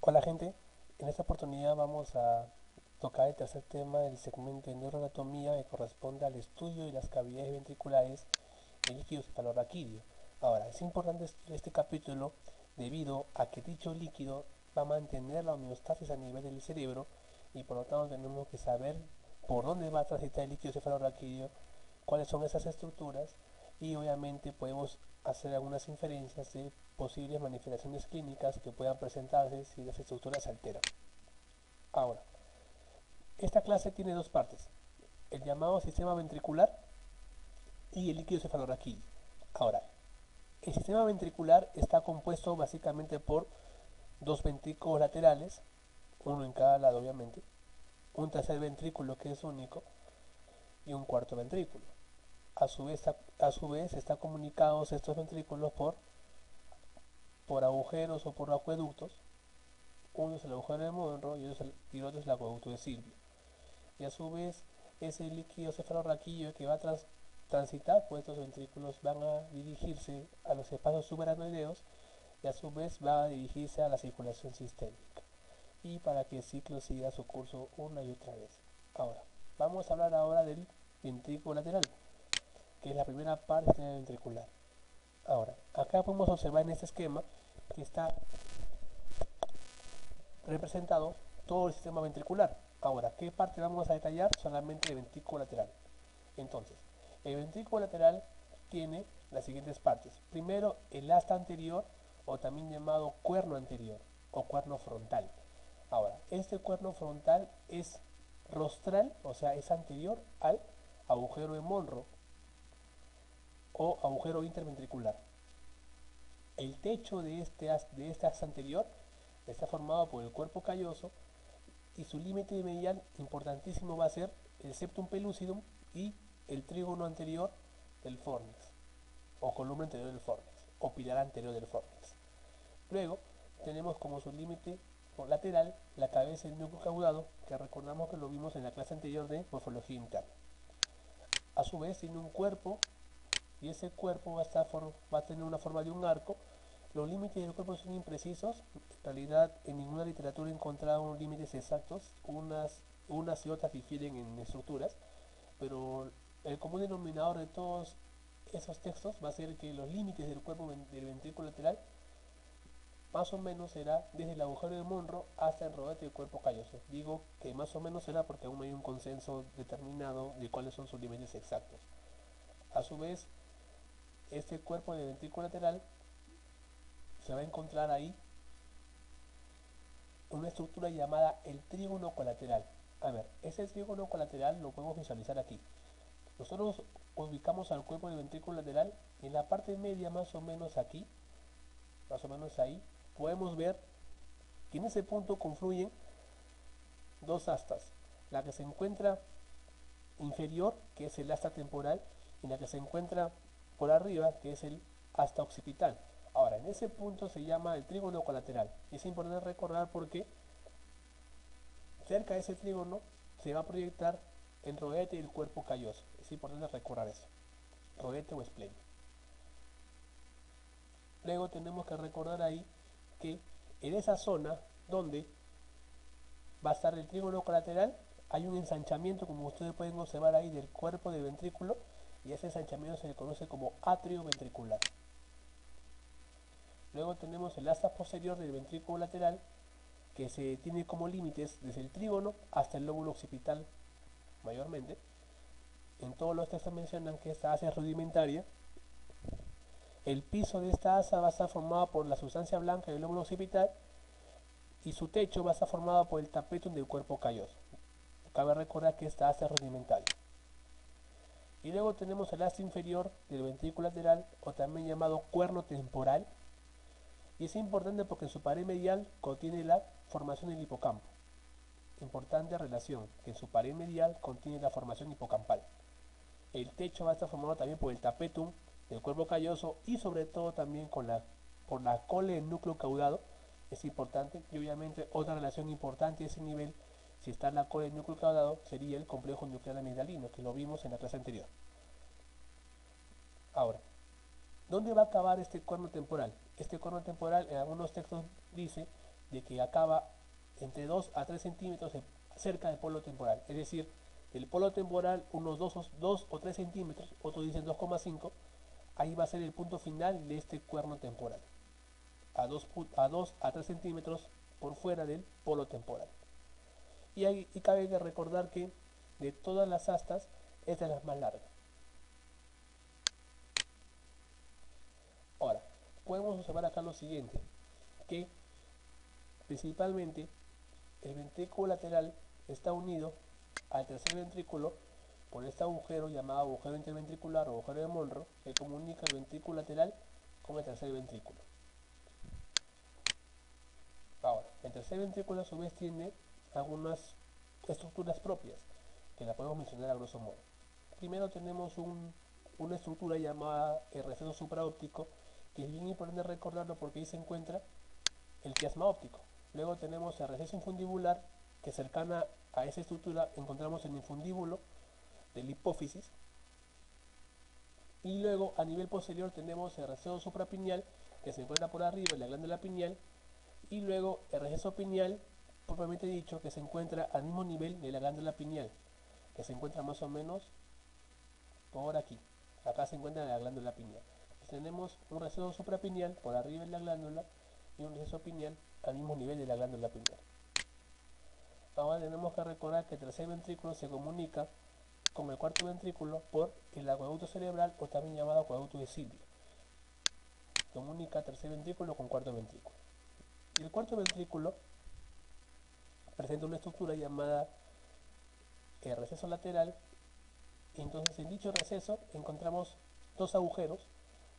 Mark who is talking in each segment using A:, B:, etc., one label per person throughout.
A: Hola gente, en esta oportunidad vamos a tocar el tercer tema del segmento de neuroanatomía que corresponde al estudio de las cavidades ventriculares del líquido cefalorraquídeo. Ahora, es importante estudiar este capítulo debido a que dicho líquido va a mantener la homeostasis a nivel del cerebro y por lo tanto tenemos que saber por dónde va a transitar el líquido cefalorraquídeo, cuáles son esas estructuras y obviamente podemos hacer algunas inferencias de posibles manifestaciones clínicas que puedan presentarse si las estructuras se alteran. Ahora, esta clase tiene dos partes, el llamado sistema ventricular y el líquido cefalorraquídeo. Ahora, el sistema ventricular está compuesto básicamente por dos ventrículos laterales, uno en cada lado obviamente, un tercer ventrículo que es único y un cuarto ventrículo. A su vez están comunicados estos ventrículos por agujeros o por acueductos. Uno es el agujero de Monroe y el otro es el acueducto de Silvio. Y a su vez, ese líquido cefalorraquídeo que va a transitar por estos ventrículos van a dirigirse a los espacios subaracnoideos y a su vez va a dirigirse a la circulación sistémica. Y para que el ciclo siga su curso una y otra vez. Ahora, vamos a hablar ahora del ventrículo lateral, que es la primera parte del sistema ventricular. Ahora, acá podemos observar en este esquema que está representado todo el sistema ventricular. Ahora, ¿qué parte vamos a detallar? Solamente el ventrículo lateral. Entonces, el ventrículo lateral tiene las siguientes partes. Primero, el asta anterior, o también llamado cuerno anterior, o cuerno frontal. Ahora, este cuerno frontal es rostral, o sea, es anterior al agujero de Monroe o agujero interventricular. El techo de este asta anterior está formado por el cuerpo calloso y su límite medial importantísimo va a ser el septum pellucidum y el trígono anterior del fornix, o columna anterior del fornix, o pilar anterior del fornix. Luego tenemos como su límite lateral la cabeza del núcleo caudado, que recordamos que lo vimos en la clase anterior de morfología interna. A su vez tiene un cuerpo y ese cuerpo va a tener una forma de un arco. Los límites del cuerpo son imprecisos. En realidad, en ninguna literatura he encontrado unos límites exactos. Unas y otras difieren en estructuras, pero el común denominador de todos esos textos va a ser que los límites del cuerpo del ventrículo lateral más o menos será desde el agujero de Monroe hasta el rodete del cuerpo calloso. Digo que más o menos será porque aún no hay un consenso determinado de cuáles son sus límites exactos. A su vez, este cuerpo de ventrículo lateral se va a encontrar ahí una estructura llamada el trígono colateral. A ver, ese trígono colateral lo podemos visualizar aquí. Nosotros ubicamos al cuerpo del ventrículo lateral y en la parte media, más o menos aquí, más o menos ahí, podemos ver que en ese punto confluyen dos astas. La que se encuentra inferior, que es el asta temporal, y la que se encuentra por arriba, que es el asta occipital. Ahora, en ese punto se llama el trígono colateral. Es importante recordar porque cerca de ese trígono se va a proyectar el rodete y el cuerpo calloso. Es importante recordar eso. Rodete o esplenio. Luego tenemos que recordar ahí que en esa zona donde va a estar el trígono colateral hay un ensanchamiento, como ustedes pueden observar ahí, del cuerpo del ventrículo, y ese ensanchamiento se le conoce como atrio ventricular. Luego tenemos el asta posterior del ventrículo lateral, que se tiene como límites desde el trígono hasta el lóbulo occipital mayormente. En todos los textos mencionan que esta asa es rudimentaria. El piso de esta asa va a estar formado por la sustancia blanca del lóbulo occipital y su techo va a estar formado por el tapetum del cuerpo calloso. Cabe recordar que esta asa es rudimentaria. Y luego tenemos el asta inferior del ventrículo lateral, o también llamado cuerno temporal, y es importante porque en su pared medial contiene la formación del hipocampo. Importante relación, que en su pared medial contiene la formación hipocampal. El techo va a estar formado también por el tapetum del cuerpo calloso y sobre todo también por la cola del núcleo caudado. Es importante y obviamente otra relación importante a ese nivel, si está en la cola del núcleo caudado, sería el complejo nuclear amigdalino, que lo vimos en la clase anterior. Ahora, ¿dónde va a acabar este cuerno temporal? Este cuerno temporal en algunos textos dice de que acaba entre 2 a 3 centímetros cerca del polo temporal, es decir, del polo temporal unos 2 o 3 centímetros, otros dicen 2,5, ahí va a ser el punto final de este cuerno temporal, a 2 a 3 centímetros por fuera del polo temporal. Y cabe recordar que de todas las astas, esta es la más larga. Ahora, podemos observar acá lo siguiente, que principalmente el ventrículo lateral está unido al tercer ventrículo por este agujero llamado agujero interventricular o agujero de Monro, que comunica el ventrículo lateral con el tercer ventrículo. Ahora, el tercer ventrículo a su vez tiene algunas estructuras propias, que la podemos mencionar a grosso modo. Primero tenemos una estructura llamada el receso supraóptico, que es bien importante recordarlo porque ahí se encuentra el quiasma óptico. Luego tenemos el receso infundibular, que cercana a esa estructura encontramos el infundíbulo de la hipófisis. Y luego a nivel posterior tenemos el receso suprapineal, que se encuentra por arriba de la glándula pineal. Y luego el receso pineal, propiamente dicho, que se encuentra al mismo nivel de la glándula pineal, que se encuentra más o menos por aquí. Acá se encuentra la glándula pineal. Entonces tenemos un receso suprapineal por arriba de la glándula y un receso pineal al mismo nivel de la glándula pineal. Ahora tenemos que recordar que el tercer ventrículo se comunica con el cuarto ventrículo por el acueducto cerebral, o también llamado acueducto de Silvio. Comunica tercer ventrículo con cuarto ventrículo. Y el cuarto ventrículo presenta una estructura llamada el receso lateral. Entonces en dicho receso encontramos dos agujeros.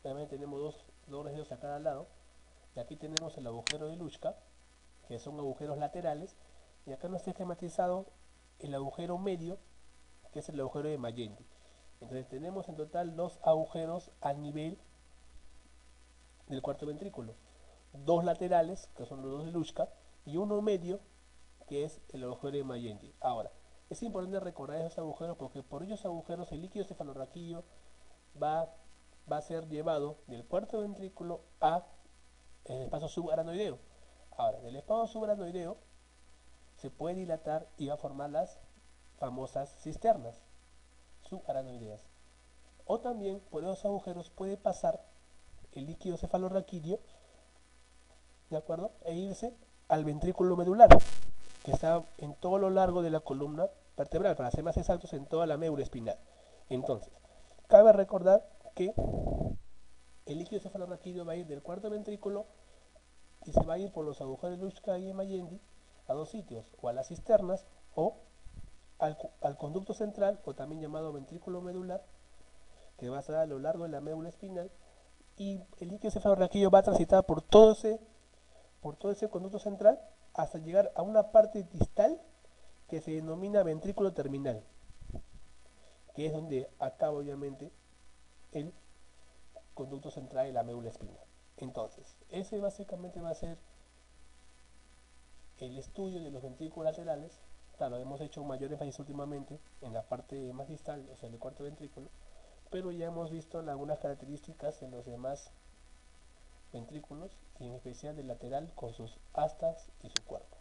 A: Realmente tenemos dos recesos a cada lado. Y aquí tenemos el agujero de Luschka, que son agujeros laterales. Y acá nos está esquematizado el agujero medio, que es el agujero de Magendie. Entonces tenemos en total dos agujeros al nivel del cuarto ventrículo. Dos laterales, que son los dos de Luschka, y uno medio, que es el agujero de Magendie. Ahora, es importante recordar esos agujeros porque por ellos agujeros el líquido cefalorraquídeo va a ser llevado del cuarto ventrículo a el espacio subaranoideo. Ahora, del espacio subaranoideo se puede dilatar y va a formar las famosas cisternas subaranoideas. O también por esos agujeros puede pasar el líquido cefalorraquídeo, ¿de acuerdo? E irse al ventrículo medular, que está en todo lo largo de la columna vertebral, para ser más exactos, en toda la médula espinal. Entonces, cabe recordar que el líquido cefalorraquídeo va a ir del cuarto ventrículo y se va a ir por los agujeros de Luschka y Magendie a dos sitios, o a las cisternas o al conducto central, o también llamado ventrículo medular, que va a estar a lo largo de la médula espinal, y el líquido cefalorraquídeo va a transitar por todo ese conducto central hasta llegar a una parte distal que se denomina ventrículo terminal, que es donde acaba obviamente el conducto central de la médula espinal. Entonces, ese básicamente va a ser el estudio de los ventrículos laterales. Claro, hemos hecho mayor énfasis últimamente en la parte más distal, o sea, en el cuarto ventrículo, pero ya hemos visto algunas características en los demás ventrículos, y en especial del lateral con sus astas y su cuerpo.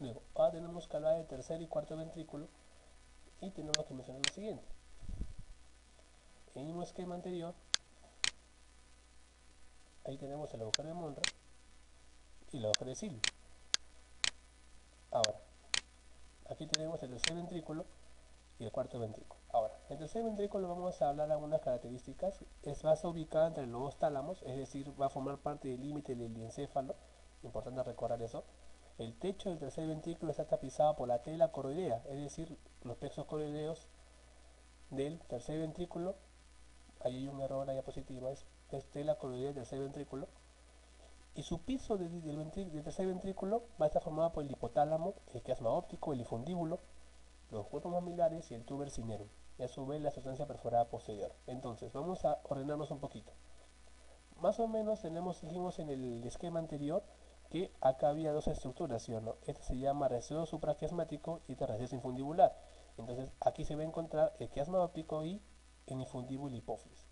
A: Luego, ahora tenemos que hablar del tercer y cuarto ventrículo, y tenemos que mencionar lo siguiente. En el mismo esquema anterior, ahí tenemos el agujero de Monro y el agujero de Silvio. Ahora, aquí tenemos el tercer ventrículo y el cuarto ventrículo. Ahora, en el tercer ventrículo vamos a hablar de algunas características. Va a estar ubicada entre los dos tálamos, es decir, va a formar parte del límite del diencéfalo. Importante recordar eso. El techo del tercer ventrículo está tapizado por la tela coroidea, es decir, los plexos coroideos del tercer ventrículo. Ahí hay un error en la diapositiva, es tela coroidea del tercer ventrículo. Y su piso del tercer ventrículo va a estar formado por el hipotálamo, el quiasma óptico, el infundíbulo, los cuerpos mamilares y el tuber cinerum, y a su vez la sustancia perforada posterior. Entonces, vamos a ordenarnos un poquito. Más o menos dijimos en el esquema anterior que acá había dos estructuras, ¿sí o no? Este se llama receso supraquiasmático y este receso infundibular. Entonces, aquí se va a encontrar el quiasma óptico y el infundíbulo hipófisis.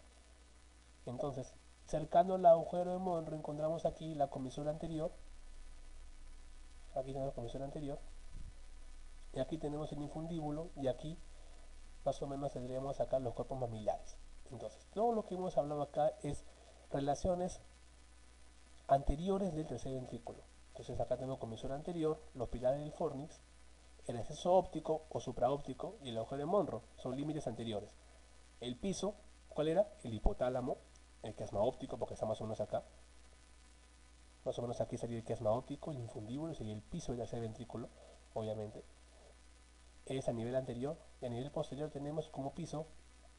A: Entonces, Cercano al agujero de Monro encontramos aquí la comisura anterior. Aquí tenemos la comisura anterior. Y aquí tenemos el infundíbulo. Y aquí más o menos tendríamos acá los cuerpos mamilares. Entonces, todo lo que hemos hablado acá es relaciones anteriores del tercer ventrículo. Entonces acá tenemos comisura anterior, los pilares del fornix, el exceso óptico o supraóptico y el agujero de Monro. Son límites anteriores. El piso, ¿cuál era? El hipotálamo, el quiasma óptico, porque está más o menos acá. Más o menos aquí sería el quiasma óptico, el infundíbulo sería el piso del tercer ventrículo, obviamente. Es a nivel anterior, y a nivel posterior tenemos como piso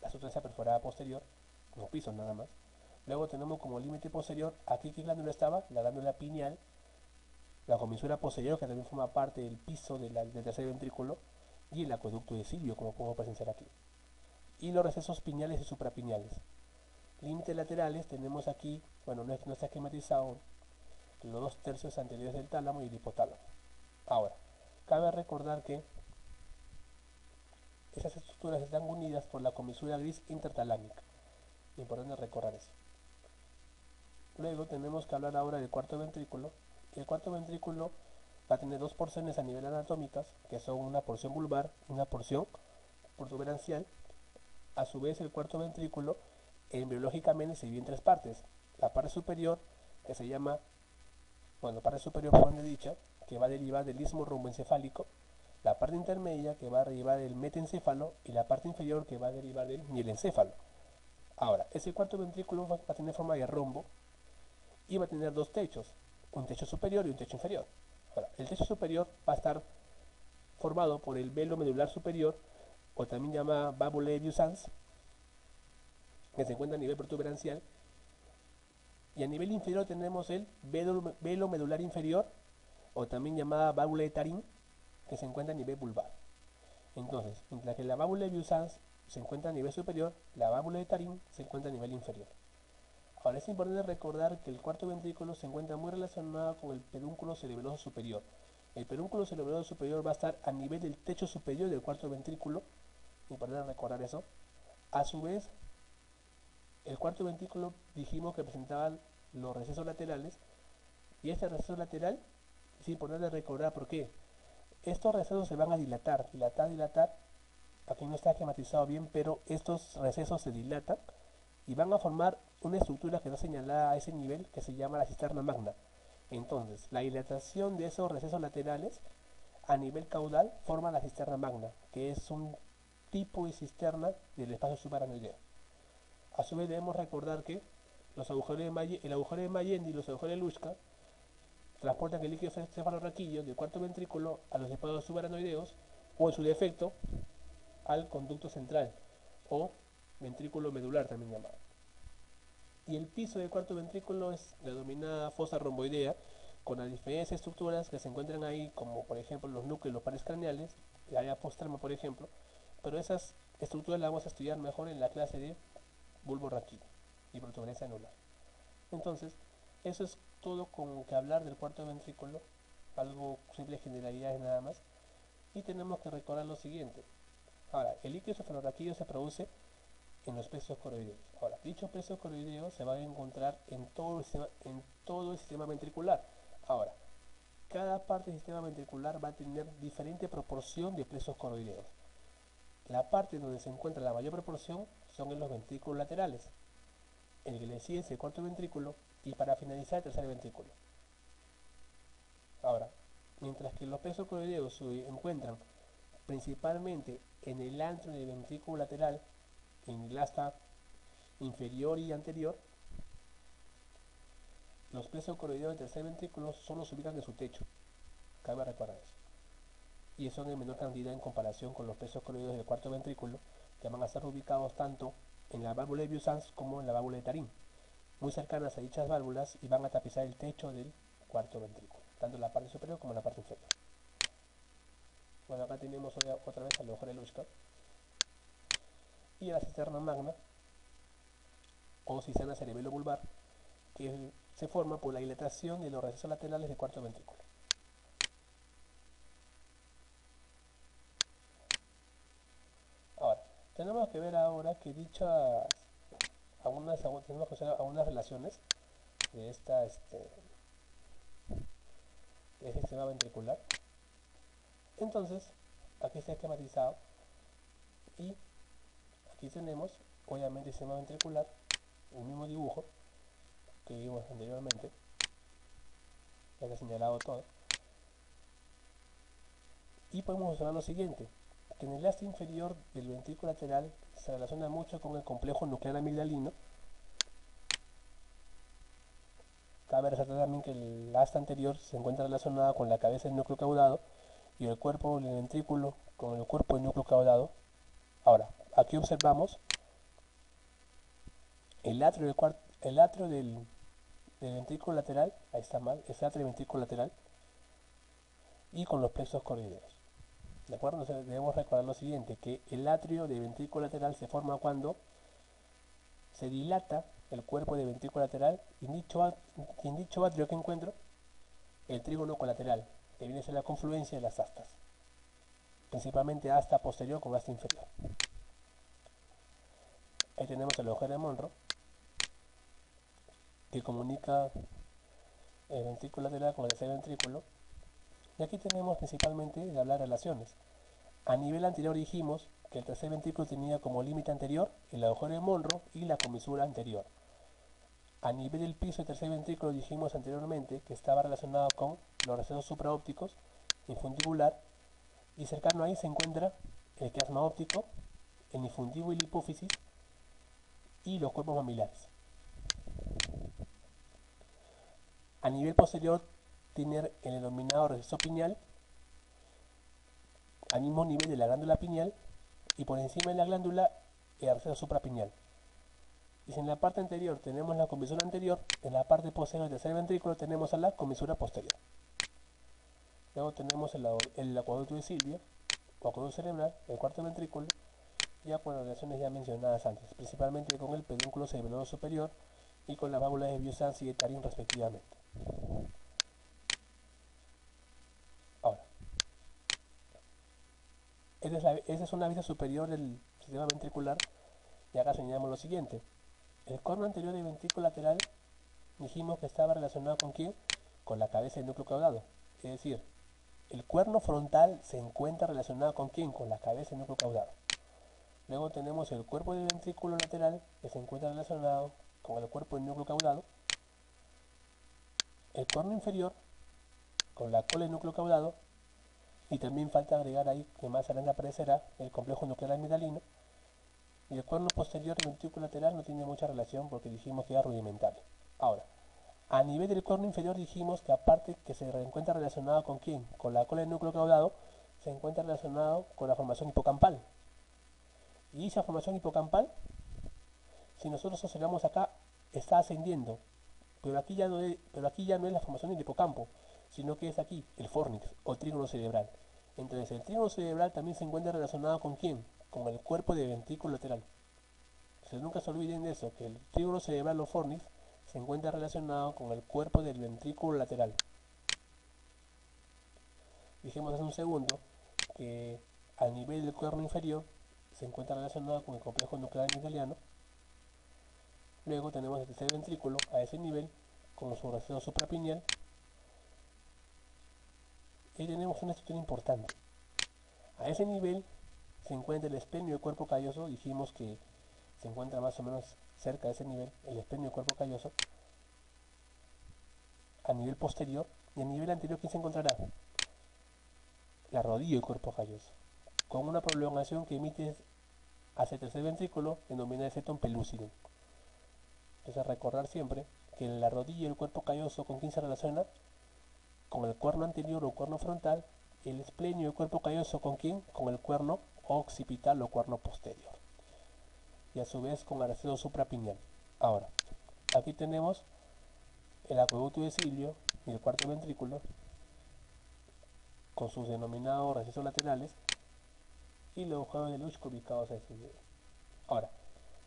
A: la sustancia perforada posterior, como piso nada más. Luego tenemos como límite posterior, aquí qué glándula estaba, la glándula pineal, la comisura posterior que también forma parte del piso del tercer ventrículo, y el acueducto de Silvio, como podemos presenciar aquí. Y los recesos pineales y suprapineales. Límites laterales tenemos aquí, bueno, no está esquematizado, los 2/3 anteriores del tálamo y el hipotálamo. Ahora, cabe recordar que esas estructuras están unidas por la comisura gris intertalámica. Importante recordar eso. Luego tenemos que hablar ahora del cuarto ventrículo. El cuarto ventrículo va a tener dos porciones a nivel anatómicas, que son una porción vulvar y una porción protuberancial. A su vez, el cuarto ventrículo embriológicamente se divide en tres partes. La parte superior, que se llama, bueno, parte superior propiamente dicha, que va a derivar del istmo romboencefálico, la parte intermedia, que va a derivar del metencéfalo, y la parte inferior, que va a derivar del mielencéfalo. Ahora, ese cuarto ventrículo va a tener forma de rombo y va a tener dos techos, un techo superior y un techo inferior. Ahora, el techo superior va a estar formado por el velo medular superior, o también llamada válvula de Vieuxens, que se encuentra a nivel protuberancial, y a nivel inferior tenemos el velo medular inferior, o también llamada válvula de Tarín, que se encuentra a nivel vulvar. Entonces, mientras que la válvula de Vieuxens se encuentra a nivel superior, la válvula de Tarín se encuentra a nivel inferior. Ahora es importante recordar que el cuarto ventrículo se encuentra muy relacionado con el pedúnculo cerebeloso superior. El pedúnculo cerebeloso superior va a estar a nivel del techo superior del cuarto ventrículo, importante recordar eso. A su vez, el cuarto ventrículo dijimos que presentaba los recesos laterales, y este receso lateral es importante recordar por qué. Estos recesos se van a dilatar, dilatar. Aquí no está esquematizado bien, pero estos recesos se dilatan y van a formar una estructura que está señalada a ese nivel, que se llama la cisterna magna. Entonces, la dilatación de esos recesos laterales a nivel caudal forma la cisterna magna, que es un tipo de cisterna del espacio subaranoideo. A su vez debemos recordar que el agujero de Mayendi y los agujeros de Luschka transportan el líquido cefalorraquídeo del cuarto ventrículo a los espacios subaranoideos, o en su defecto al conducto central, o ventrículo medular también llamado. Y el piso del cuarto ventrículo es la denominada fosa romboidea, con las diferentes estructuras que se encuentran ahí, como por ejemplo los núcleos, los pares craneales, la área postrema por ejemplo, pero esas estructuras las vamos a estudiar mejor en la clase de bulbo raquídeo y protuberancia anular. Entonces, eso es todo con que hablar del cuarto ventrículo, algo simple generalidades nada más, y tenemos que recordar lo siguiente. Ahora, el líquido cefalorraquídeo se produce en los plexos coroideos. Ahora, dichos plexos coroideos se van a encontrar en todo el sistema ventricular. Ahora, cada parte del sistema ventricular va a tener diferente proporción de plexos coroideos. La parte donde se encuentra la mayor proporción son en los ventrículos laterales, en el que le sigue el cuarto ventrículo y para finalizar el tercer ventrículo. Ahora, mientras que los plexos coroideos se encuentran principalmente en el antro del ventrículo lateral, en el asta inferior y anterior, los plexos coroideos del tercer ventrículo solo se ubican en su techo, cabe recordar eso, y son en menor cantidad en comparación con los plexos coroideos del cuarto ventrículo, que van a ser ubicados tanto en la válvula de Vieuxens como en la válvula de Tarín, muy cercanas a dichas válvulas, y van a tapizar el techo del cuarto ventrículo, tanto en la parte superior como en la parte inferior. Bueno, acá tenemos otra vez al agujero de Luschka y a la cisterna magna o cisterna cerebelo-vulvar, que se forma por la dilatación de los recesos laterales del cuarto ventrículo. Ahora, tenemos que ver ahora que dichas tenemos que hacer algunas relaciones de de este sistema ventricular. Entonces, aquí está esquematizado y aquí tenemos, obviamente, el sistema ventricular, el mismo dibujo que vimos anteriormente, ya que he señalado todo. Y podemos observar lo siguiente, que en el asta inferior del ventrículo lateral se relaciona mucho con el complejo nuclear amigdalino. Cabe resaltar también que el asta anterior se encuentra relacionada con la cabeza del núcleo caudado y el cuerpo del ventrículo con el cuerpo del núcleo caudado. Ahora, aquí observamos el atrio del ventrículo lateral, ahí está mal, es atrio del ventrículo lateral, y con los plexos corrideros. ¿De acuerdo? Entonces debemos recordar lo siguiente, que el atrio del ventrículo lateral se forma cuando se dilata el cuerpo del ventrículo lateral y en dicho atrio que encuentro el trígono colateral, que viene a ser la confluencia de las astas, principalmente asta posterior con asta inferior. Ahí tenemos el agujero de Monro, que comunica el ventrículo lateral con el tercer ventrículo. Y aquí tenemos principalmente de hablar relaciones. A nivel anterior dijimos que el tercer ventrículo tenía como límite anterior el agujero de Monro y la comisura anterior. A nivel del piso del tercer ventrículo dijimos anteriormente que estaba relacionado con los recesos supraópticos, infundibular, y cercano ahí se encuentra el quiasma óptico, el infundíbulo y la hipófisis y los cuerpos mamilares. A nivel posterior tiene el denominado receso pineal al mismo nivel de la glándula pineal y por encima de la glándula el receso suprapineal. Y si en la parte anterior tenemos la comisura anterior, en la parte posterior del tercer ventrículo tenemos a la comisura posterior. Luego tenemos el acueducto de Silvio, o acueducto cerebral, el cuarto ventrículo, ya con las relaciones ya mencionadas antes, principalmente con el pedúnculo cerebral superior y con las válvulas de Biot-Savart y de Tarim respectivamente. Ahora, esta es una vista superior del sistema ventricular y acá señalamos lo siguiente. El corno anterior del ventrículo lateral dijimos que estaba relacionado con ¿quién? Con la cabeza del núcleo caudado. Es decir, el cuerno frontal se encuentra relacionado con ¿quién? Con la cabeza del núcleo caudado. Luego tenemos el cuerpo del ventrículo lateral que se encuentra relacionado con el cuerpo del núcleo caudado. El corno inferior con la cola del núcleo caudado. Y también falta agregar ahí, que más adelante aparecerá, el complejo nuclear amigdalino. Y el cuerno posterior del ventrículo lateral no tiene mucha relación porque dijimos que era rudimentario. Ahora, a nivel del cuerno inferior dijimos que aparte que se encuentra relacionado con ¿quién? Con la cola del núcleo caudado, se encuentra relacionado con la formación hipocampal. Y esa formación hipocampal, si nosotros observamos acá, está ascendiendo. Pero aquí ya no es la formación del hipocampo, sino que es aquí el fornix o trígono cerebral. Entonces el trígono cerebral también se encuentra relacionado con ¿quién? Con el cuerpo del ventrículo lateral. Entonces nunca se olviden de eso, que el trígono cerebral o fornix se encuentra relacionado con el cuerpo del ventrículo lateral. Dijimos hace un segundo que al nivel del cuerno inferior se encuentra relacionado con el complejo nuclear amigdaliano. Luego tenemos el tercer ventrículo a ese nivel con su receso suprapineal. Y tenemos una estructura importante. A ese nivel se encuentra el esplenio del cuerpo calloso. Dijimos que se encuentra más o menos cerca de ese nivel, el esplenio del cuerpo calloso. A nivel posterior y a nivel anterior, ¿quién se encontrará? La rodilla del cuerpo calloso, con una prolongación que emite hacia el tercer ventrículo, denominada el septum pellucidum. Entonces recordar siempre que la rodilla del cuerpo calloso, ¿con quién se relaciona? Con el cuerno anterior o cuerno frontal. El esplenio del cuerpo calloso, ¿con quién? Con el cuerno occipital o cuerno posterior. Y a su vez con el receso suprapineal. Ahora, aquí tenemos el acueducto de Silvio y el cuarto ventrículo con sus denominados recesos laterales y los agujeros de Luschko ubicados a ese nivel. Ahora,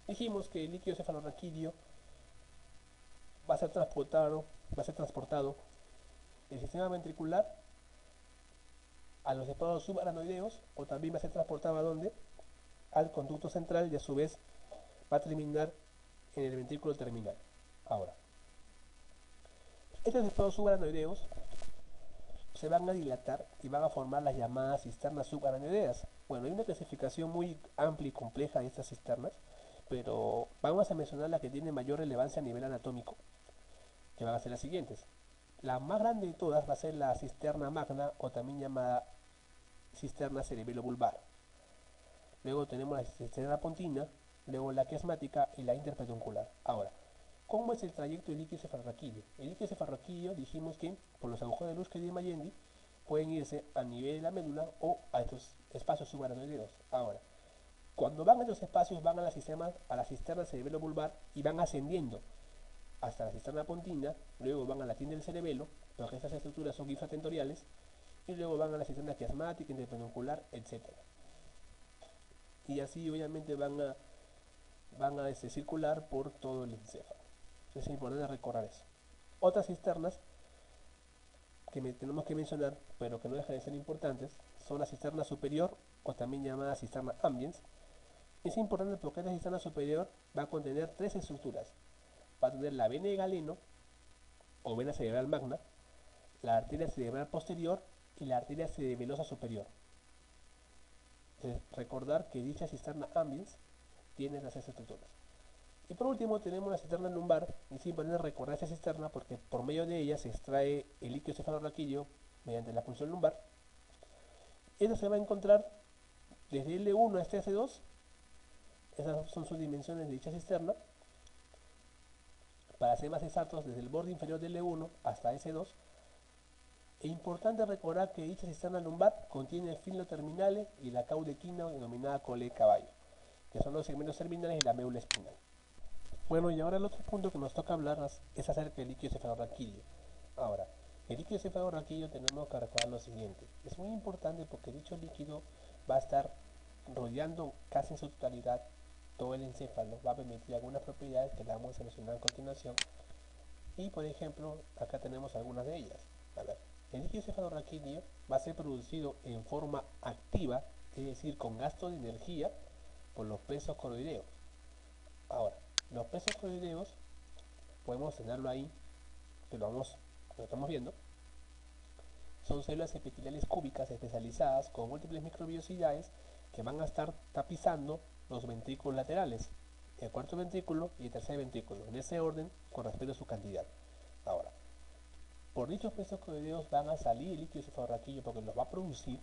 A: dijimos que el líquido cefalorraquídeo va a ser transportado del sistema ventricular a los espacios subaranoideos, o también va a ser transportado ¿a dónde? Al conducto central, y a su vez va a terminar en el ventrículo terminal. Ahora, estos espacios subaracnoideos se van a dilatar y van a formar las llamadas cisternas subaracnoideas. Bueno, hay una clasificación muy amplia y compleja de estas cisternas, pero vamos a mencionar las que tienen mayor relevancia a nivel anatómico, que van a ser las siguientes. La más grande de todas va a ser la cisterna magna, o también llamada cisterna cerebelo-vulvar. Luego tenemos la cisterna pontina, luego la quiasmática y la interpeduncular. Ahora, ¿cómo es el trayecto del líquido cefalorraquídeo? El líquido cefalorraquídeo dijimos que por los agujeros de luz que dio Mayendi pueden irse a nivel de la médula o a estos espacios subaracnoideos. Ahora, cuando van a estos espacios van a la cisterna cerebelo-vulvar y van ascendiendo hasta la cisterna pontina, luego van a la tienda del cerebelo, porque estas estructuras son infratentoriales, y luego van a la cisterna quiasmática, interpeduncular, etc. Y así obviamente van a circular por todo el encéfalo. Es importante recordar eso. Otras cisternas que tenemos que mencionar, pero que no dejan de ser importantes, son la cisterna superior, o también llamada cisterna ambiens. Es importante porque esta cisterna superior va a contener tres estructuras. Va a tener la vena de Galeno, o vena cerebral magna, la arteria cerebral posterior y la arteria cerebelosa superior. Entonces, recordar que dicha cisterna ambiens tiene esas tres estructuras. Y por último tenemos la cisterna lumbar, y es importante recordar esta cisterna porque por medio de ella se extrae el líquido cefalorraquídeo mediante la punción lumbar. Esta se va a encontrar desde L1 hasta S2, esas son sus dimensiones de dicha cisterna. Para ser más exactos, desde el borde inferior de L1 hasta S2. Es importante recordar que dicha cisterna lumbar contiene el filo terminales y la caudequina denominada cole de caballo, que son los segmentos terminales y la médula espinal. Bueno, y ahora el otro punto que nos toca hablar es acerca del líquido cefalorraquídeo. Ahora, el líquido cefalorraquídeo tenemos que recordar lo siguiente. Es muy importante porque dicho líquido va a estar rodeando casi en su totalidad todo el encéfalo, va a permitir algunas propiedades que las vamos a mencionar a continuación. Y por ejemplo, acá tenemos algunas de ellas. A ver, el líquido cefalorraquídeo va a ser producido en forma activa, es decir, con gasto de energía por los pesos coroideos. Ahora, los pesos coroideos podemos tenerlo ahí, que lo estamos viendo. Son células epiteliales cúbicas especializadas con múltiples microbiosidades que van a estar tapizando los ventrículos laterales, el cuarto ventrículo y el tercer ventrículo, en ese orden con respecto a su cantidad. Ahora, por dichos pesos coroideos van a salir el líquido cefalorraquídeo porque los va a producir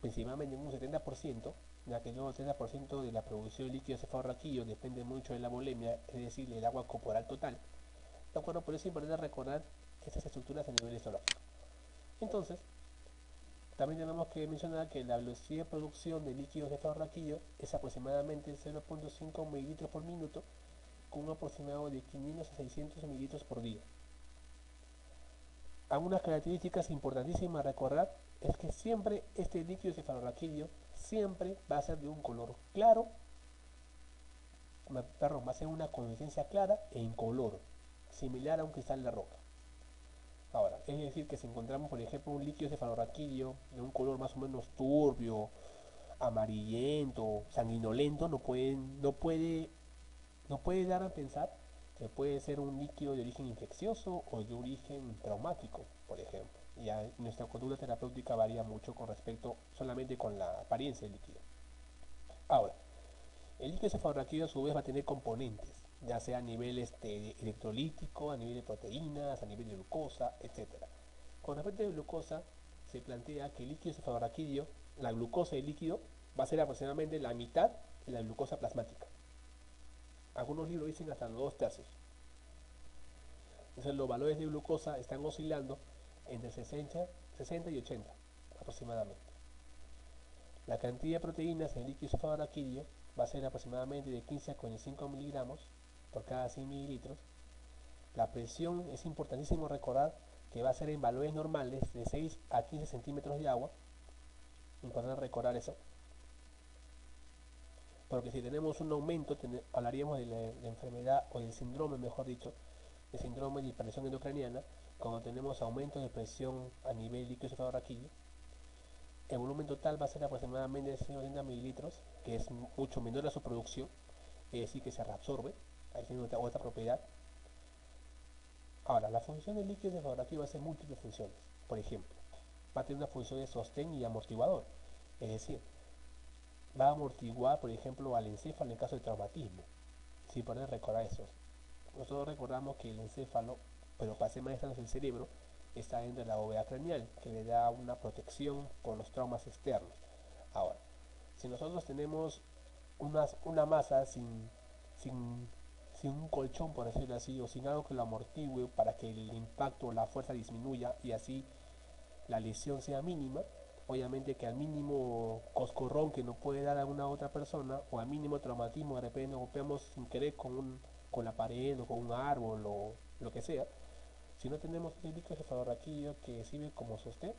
A: principalmente en un 70%, ya que luego el 70% de la producción de líquido cefalorraquídeo depende mucho de la volemia, es decir, el agua corporal total. De acuerdo, por eso es importante recordar estas estructuras a nivel histológico. Entonces, también tenemos que mencionar que la velocidad de producción de líquido cefalorraquídeo es aproximadamente 0.5 mililitros por minuto, con un aproximado de 500 a 600 mililitros por día. Algunas características importantísimas a recordar es que siempre este líquido cefalorraquídeo siempre va a ser de un color claro, va a ser una consistencia clara e incoloro, similar a un cristal de roca. Ahora, es decir que si encontramos por ejemplo un líquido cefalorraquídeo de un color más o menos turbio, amarillento, sanguinolento, no puede dar a pensar que puede ser un líquido de origen infeccioso o de origen traumático, por ejemplo. Ya nuestra conducta terapéutica varía mucho con respecto solamente con la apariencia del líquido. Ahora, el líquido cefalorraquídeo a su vez va a tener componentes, ya sea a nivel electrolítico, a nivel de proteínas, a nivel de glucosa, etc. Con respecto a la glucosa, se plantea que el líquido cefalorraquídeo, la glucosa del líquido, va a ser aproximadamente la mitad de la glucosa plasmática. Algunos libros dicen hasta los 2/3. Entonces los valores de glucosa están oscilando entre 60 y 80 aproximadamente. La cantidad de proteínas en el líquido cefalorraquídeo va a ser aproximadamente de 15 a 45 miligramos por cada 100 mililitros. La presión es importantísimo recordar que va a ser en valores normales de 6 a 15 centímetros de agua. Importante recordar eso. Porque si tenemos un aumento, hablaríamos de la enfermedad o del síndrome, mejor dicho, de síndrome de hipertensión endocraniana, cuando tenemos aumento de presión a nivel líquido cefalorraquídeo. El volumen total va a ser aproximadamente de 180 mililitros, que es mucho menor a su producción, es decir, que se reabsorbe. Ahí tiene otra propiedad. Ahora, la función del líquido cefalorraquídeo va a ser múltiples funciones. Por ejemplo, va a tener una función de sostén y amortiguador. Es decir, va a amortiguar, por ejemplo, al encéfalo en caso de traumatismo. Si podés recordar eso. Nosotros recordamos que el encéfalo, pero para ser más exactos el cerebro, está dentro de la bóveda craneal, que le da una protección por los traumas externos. Ahora, si nosotros tenemos una masa sin, sin un colchón, por decirlo así, o sin algo que lo amortigue para que el impacto o la fuerza disminuya y así la lesión sea mínima, obviamente que al mínimo coscorrón que nos puede dar a una otra persona o al mínimo traumatismo de repente nos golpeamos sin querer con la pared o con un árbol o lo que sea, si no tenemos un líquido cefalorraquídeo que sirve como sostén,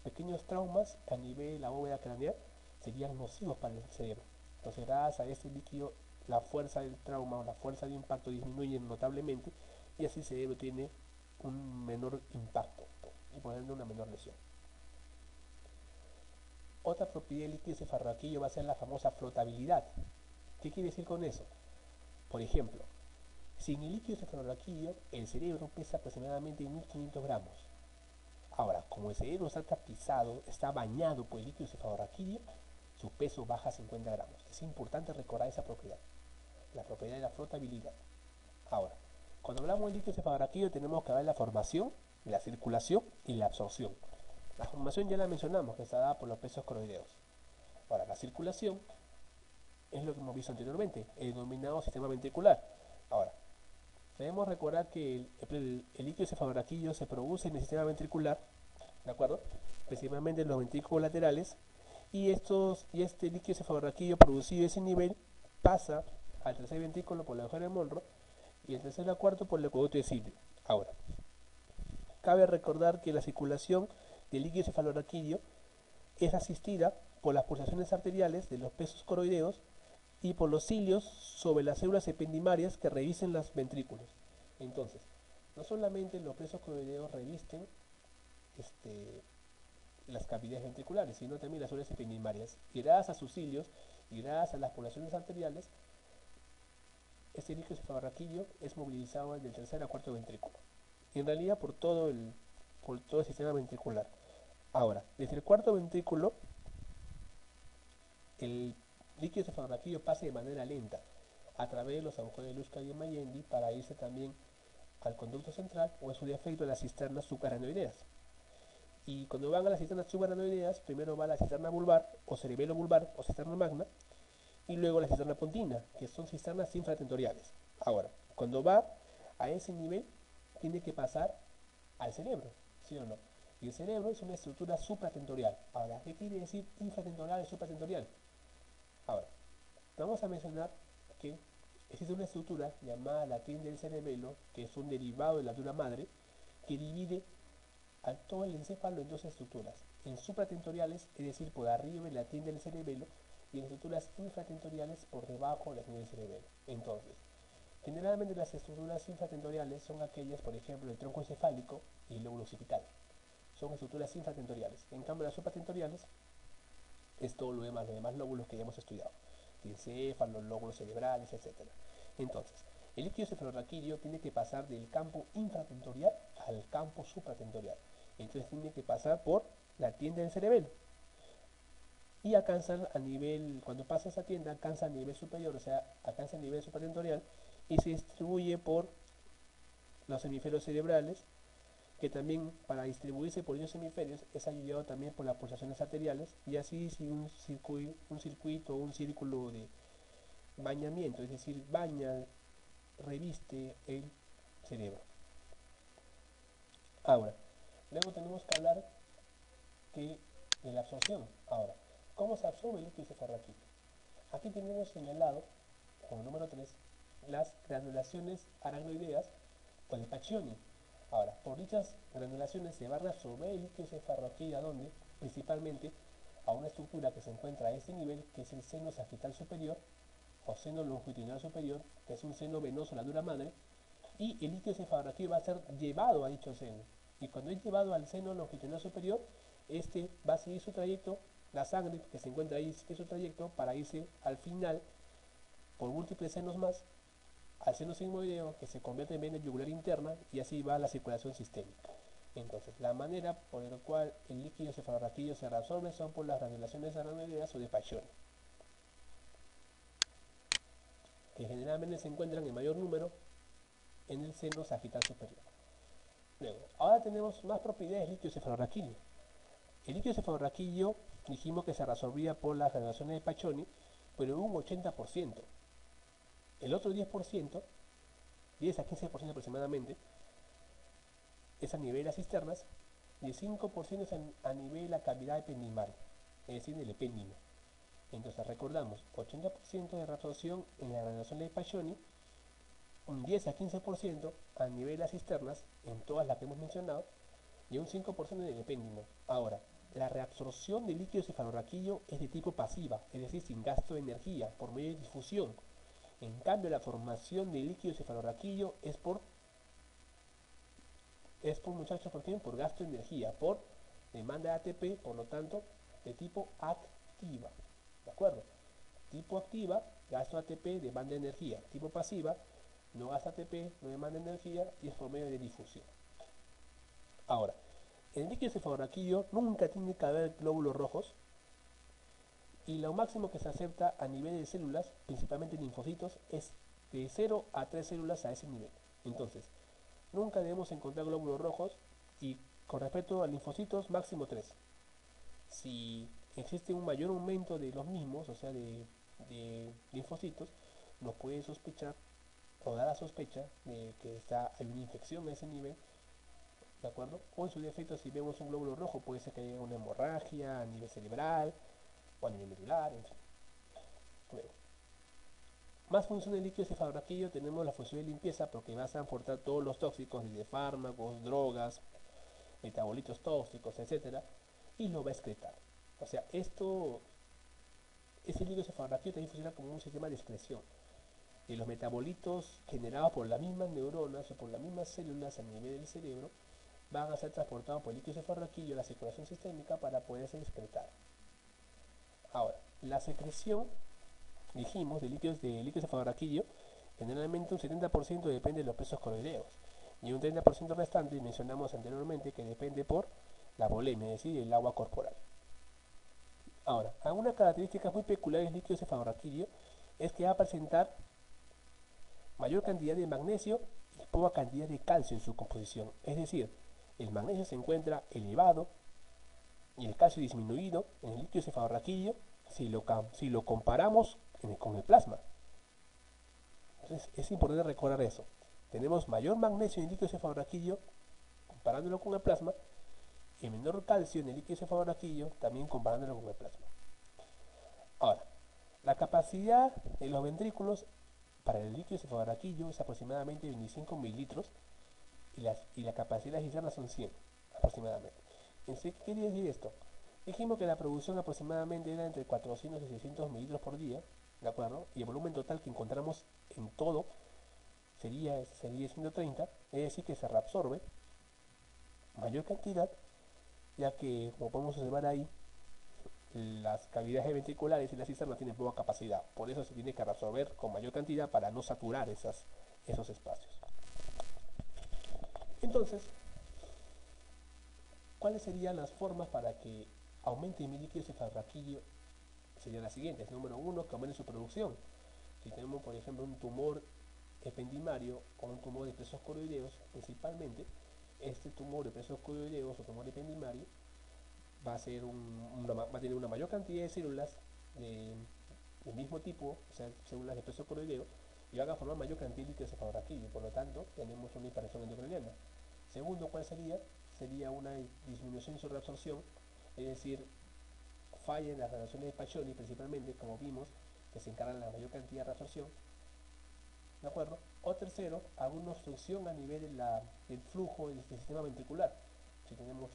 A: pequeños traumas a nivel de la bóveda craneal serían nocivos para el cerebro. Entonces, gracias a este líquido, la fuerza del trauma o la fuerza de impacto disminuye notablemente y así el cerebro tiene un menor impacto y por ende una menor lesión. Otra propiedad del líquido cefalorraquídeo va a ser la famosa flotabilidad. ¿Qué quiere decir con eso? Por ejemplo, sin el líquido cefalorraquídeo, el cerebro pesa aproximadamente 1500 gramos. Ahora, como el cerebro está tapizado, está bañado por el líquido cefalorraquídeo, su peso baja a 50 gramos. Es importante recordar esa propiedad, la propiedad de la flotabilidad. Ahora, cuando hablamos del líquido cefalorraquídeo tenemos que hablar de la formación, la circulación y la absorción. La formación ya la mencionamos, que está dada por los pesos coroideos. Ahora, la circulación es lo que hemos visto anteriormente, el denominado sistema ventricular. Ahora, debemos recordar que el líquido cefalorraquídeo se produce en el sistema ventricular, ¿de acuerdo? Principalmente en los ventrículos laterales, y este líquido cefalorraquídeo producido a ese nivel pasa al tercer ventrículo por la agujero de Monro y el tercer al cuarto por el acueducto de Cilio. Ahora, cabe recordar que la circulación del líquido cefalorraquídeo es asistida por las pulsaciones arteriales de los pesos coroideos y por los cilios sobre las células ependimarias que revisten los ventrículos. Entonces, no solamente los pesos coroideos revisten las cavidades ventriculares, sino también las células ependimarias. Y gracias a sus cilios y gracias a las poblaciones arteriales, este líquido cefalorraquídeo es movilizado del tercer al cuarto ventrículo. Y en realidad por todo el sistema ventricular. Ahora, desde el cuarto ventrículo, el líquido cefalorraquídeo pasa de manera lenta a través de los agujeros de Luschka y Mayendi para irse también al conducto central o en su defecto a las cisternas subaranoideas. Y cuando van a las cisternas subaranoideas, primero va a la cisterna vulvar o cerebelo vulvar o cisterna magna y luego la cisterna pontina, que son cisternas infratentoriales. Ahora, cuando va a ese nivel, tiene que pasar al cerebro, ¿sí o no? Y el cerebro es una estructura supratentorial. Ahora, ¿qué quiere decir infratentorial y supratentorial? Ahora, vamos a mencionar que existe una estructura llamada la tienda del cerebelo, que es un derivado de la dura madre, que divide a todo el encéfalo en dos estructuras, en supratentoriales, es decir, por arriba de la tienda del cerebelo, y en estructuras infratentoriales por debajo de la tienda del cerebelo. Entonces, generalmente las estructuras infratentoriales son aquellas, por ejemplo, el tronco encefálico y el lóbulo occipital. Son estructuras infratentoriales. En cambio, las supratentoriales es todo lo demás, los demás lóbulos que ya hemos estudiado. Encéfalo, lóbulos cerebrales, etc. Entonces, el líquido cefalorraquídeo tiene que pasar del campo infratentorial al campo supratentorial. Entonces tiene que pasar por la tienda del cerebelo. Y alcanza a nivel, cuando pasa esa tienda, alcanza a nivel superior, o sea, alcanza a nivel supratentorial y se distribuye por los hemisferios cerebrales, que también para distribuirse por esos hemisferios es ayudado también por las pulsaciones arteriales y así si un circuito o un círculo de bañamiento, es decir, baña, reviste el cerebro. Ahora, luego tenemos que hablar de la absorción. Ahora, ¿cómo se absorbe el líquido cefalorraquídeo? Aquí tenemos señalado, como número 3, las granulaciones aracnoideas o de Pacchioni. Ahora, por dichas granulaciones se va a reabsorber el líquido cefalorraquídeo, ¿a dónde? Principalmente a una estructura que se encuentra a este nivel, que es el seno sagital superior o seno longitudinal superior, que es un seno venoso, la dura madre, y el líquido cefalorraquídeo va a ser llevado a dicho seno. Y cuando es llevado al seno longitudinal superior, este va a seguir su trayecto, la sangre que se encuentra ahí sigue su trayecto para irse al final, por múltiples senos más, al seno sigmoideo que se convierte en vena yugular interna y así va la circulación sistémica. Entonces, la manera por la cual el líquido cefalorraquídeo se reabsorbe son por las granulaciones aranoideas o de Paccioni, que generalmente se encuentran en mayor número en el seno sagital superior. Luego, ahora tenemos más propiedades del líquido cefalorraquídeo. El líquido cefalorraquídeo dijimos que se reabsorbía por las granulaciones de Paccioni, pero un 80%. El otro 10%, 10 a 15% aproximadamente, es a nivel de las cisternas y el 5% es a nivel de la cavidad ependimal, es decir, del epéndimo. Entonces recordamos, 80% de reabsorción en la granulación de Paccioni, un 10 a 15% a nivel de las cisternas, en todas las que hemos mencionado, y un 5% en el epéndimo. Ahora, la reabsorción del líquido cefalorraquídeo es de tipo pasiva, es decir, sin gasto de energía, por medio de difusión. En cambio, la formación del líquido cefalorraquídeo muchachos, ¿por qué? Por gasto de energía, por demanda de ATP, por lo tanto, de tipo activa. ¿De acuerdo? Tipo activa, gasto ATP, demanda de energía. Tipo pasiva, no gasta ATP, no demanda energía y es por medio de difusión. Ahora, en el líquido cefalorraquídeo nunca tiene que haber glóbulos rojos y lo máximo que se acepta a nivel de células, principalmente linfocitos, es de 0 a 3 células a ese nivel. Entonces, nunca debemos encontrar glóbulos rojos y con respecto a linfocitos, máximo 3. Si existe un mayor aumento de los mismos, o sea, de linfocitos, nos puede sospechar o dar la sospecha de que hay una infección a ese nivel, ¿de acuerdo? O en su defecto, si vemos un glóbulo rojo, puede ser que haya una hemorragia a nivel cerebral o a nivel medular, en fin. Luego, más función del líquido cefalorraquídeo, tenemos la función de limpieza porque va a transportar todos los tóxicos, desde fármacos, drogas, metabolitos tóxicos, etcétera, y lo va a excretar. O sea, ese líquido cefalorraquídeo también funciona como un sistema de excreción de los metabolitos generados por las mismas neuronas o por las mismas células a nivel del cerebro, van a ser transportados por el líquido cefalorraquídeo a la circulación sistémica para poder ser excretado. Ahora, la secreción, dijimos, de líquido cefalorraquídeo, generalmente un 70% depende de los pesos coroideos y un 30% restante mencionamos anteriormente que depende por la volemia, es decir, el agua corporal. Ahora, algunas características muy peculiares del líquido cefalorraquídeo es que va a presentar mayor cantidad de magnesio y poca cantidad de calcio en su composición. Es decir, el magnesio se encuentra elevado y el calcio disminuido en el líquido cefalorraquídeo si lo comparamos con el plasma. Entonces es importante recordar eso. Tenemos mayor magnesio en el líquido cefalorraquídeo comparándolo con el plasma y menor calcio en el líquido cefalorraquídeo también comparándolo con el plasma. Ahora, la capacidad de los ventrículos para el líquido cefalorraquídeo es aproximadamente 25 mililitros y la capacidad de las cisternas son 100 aproximadamente. ¿Qué quiere decir esto? Dijimos que la producción aproximadamente era entre 400 y 600 mililitros por día, ¿de acuerdo? Y el volumen total que encontramos en todo sería 130, es decir, que se reabsorbe mayor cantidad, ya que, como podemos observar ahí, las cavidades ventriculares y las cisternas tienen poca capacidad, por eso se tiene que reabsorber con mayor cantidad para no saturar esos espacios. Entonces, ¿cuáles serían las formas para que aumente mi líquido cefalorraquídeo? Serían las siguientes. Número uno, que aumente su producción. Si tenemos, por ejemplo, un tumor ependimario o un tumor de presos coroideos, principalmente, este tumor de presos coroideos o tumor ependimario va a tener una mayor cantidad de células del mismo tipo, o sea, células de preso coroideo, y van a formar mayor cantidad de líquido cefalorraquídeo, por lo tanto, tenemos una hipertensión endocriniana. Segundo, ¿cuál sería? Sería una disminución en su reabsorción, es decir, falla en las relaciones de Paccioni principalmente, como vimos, que se encargan de la mayor cantidad de reabsorción, ¿de acuerdo? O tercero, alguna obstrucción a nivel del flujo del sistema ventricular. Si tenemos